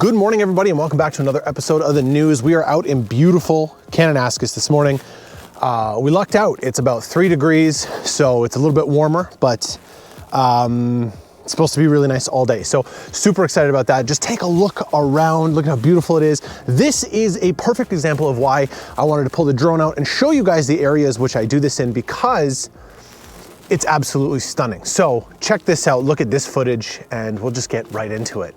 Good morning, everybody, and welcome back to another episode of the news. We are out in beautiful Kananaskis this morning. We lucked out. It's about 3 degrees, so it's a little bit warmer, but it's supposed to be really nice all day. So super excited about that. Just take a look around, look at how beautiful it is. This is a perfect example of why I wanted to pull the drone out and show you guys the areas which I do this in, because it's absolutely stunning. So check this out, look at this footage, and we'll just get right into it.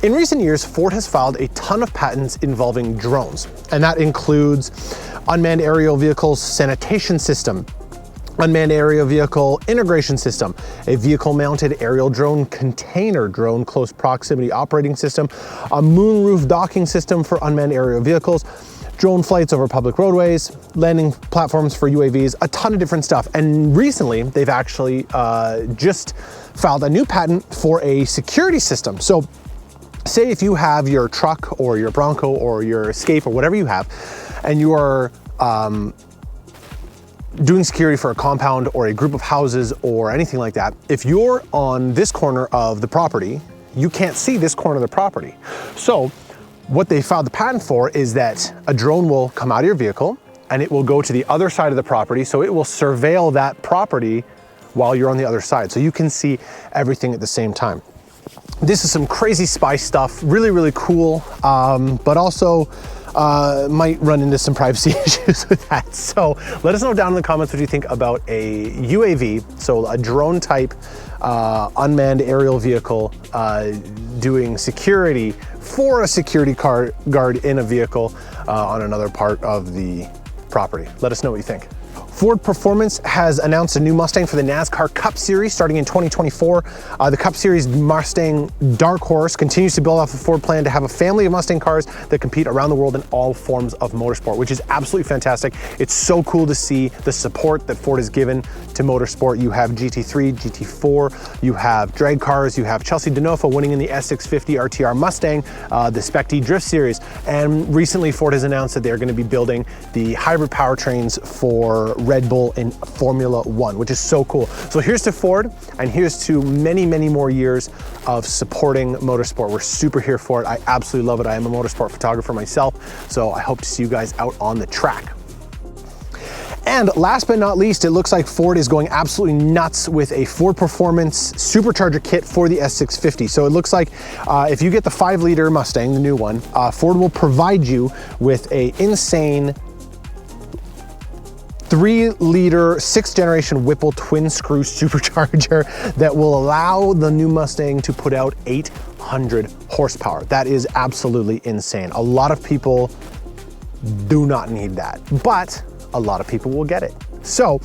In recent years, Ford has filed a ton of patents involving drones, and that includes unmanned aerial vehicles sanitation system, unmanned aerial vehicle integration system, a vehicle-mounted aerial drone container drone close proximity operating system, a moonroof docking system for unmanned aerial vehicles, drone flights over public roadways, landing platforms for UAVs, a ton of different stuff. And recently, they've actually just filed a new patent for a security system. So say if you have your truck or your Bronco or your Escape or whatever you have, and you are doing security for a compound or a group of houses or anything like that, if you're on this corner of the property, you can't see this corner of the property. So what they filed the patent for is that a drone will come out of your vehicle and it will go to the other side of the property. So it will surveil that property while you're on the other side. So you can see everything at the same time. This is some crazy spy stuff, really, really cool, but also might run into some privacy issues with that. So let us know down in the comments what you think about a UAV, so a drone type unmanned aerial vehicle doing security for a security guard in a vehicle on another part of the property. Let us know what you think. Ford Performance has announced a new Mustang for the NASCAR Cup Series starting in 2024. The Cup Series Mustang Dark Horse continues to build off the Ford plan to have a family of Mustang cars that compete around the world in all forms of motorsport, which is absolutely fantastic. It's so cool to see the support that Ford has given to motorsport. You have GT3, GT4, you have drag cars, you have Chelsea Denofa winning in the S650 RTR Mustang, the Spec-D Drift Series, and recently Ford has announced that they're going to be building the hybrid powertrains for Red Bull in Formula One, which is so cool. So here's to Ford, and here's to many, many more years of supporting motorsport. We're super here for it. I absolutely love it. I am a motorsport photographer myself, so I hope to see you guys out on the track. And last but not least, it looks like Ford is going absolutely nuts with a Ford Performance supercharger kit for the S650. So it looks like if you get the 5-liter Mustang, the new one, Ford will provide you with a insane 3-liter 6th generation Whipple twin screw supercharger that will allow the new Mustang to put out 800 horsepower. That is absolutely insane. A lot of people do not need that, but a lot of people will get it. So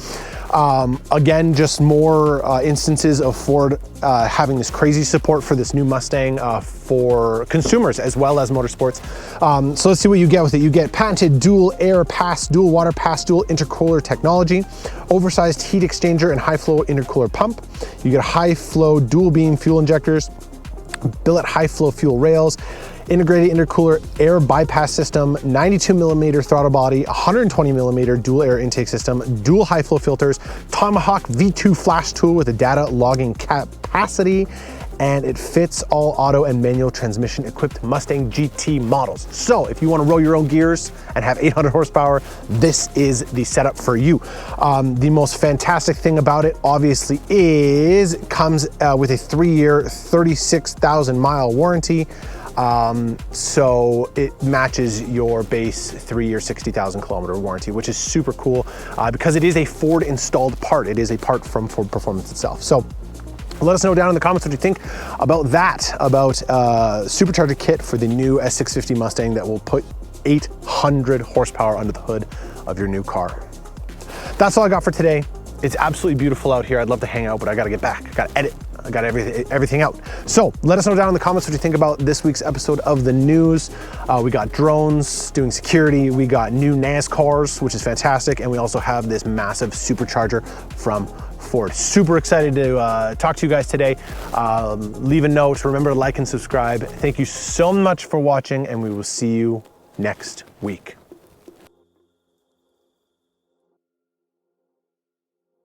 again, just more instances of Ford having this crazy support for this new Mustang for consumers as well as motorsports. So let's see what you get with it. You get patented dual air pass, dual water pass, dual intercooler technology, oversized heat exchanger and high flow intercooler pump. You get high flow dual beam fuel injectors, billet high flow fuel rails, integrated intercooler air bypass system, 92 millimeter throttle body, 120 millimeter dual air intake system, dual high flow filters, Tomahawk V2 flash tool with a data logging capacity, and it fits all auto and manual transmission equipped Mustang GT models. So if you want to roll your own gears and have 800 horsepower, this is the setup for you. The most fantastic thing about it obviously is it comes with a 3-year, 36,000 mile warranty. So it matches your base 3-year, 60,000 kilometer warranty, which is super cool because it is a Ford installed part. It is a part from Ford Performance itself. So let us know down in the comments what you think about that, about supercharger kit for the new S650 Mustang that will put 800 horsepower under the hood of your new car. That's all I got for today. It's absolutely beautiful out here. I'd love to hang out, but I gotta get back. I gotta edit. I got everything out. So let us know down in the comments what you think about this week's episode of the news. We got drones doing security. We got new NASCARs, which is fantastic. And we also have this massive supercharger from forward. Super excited to talk to you guys today. Leave a note, remember to like and subscribe. Thank you so much for watching, and we will see you next week.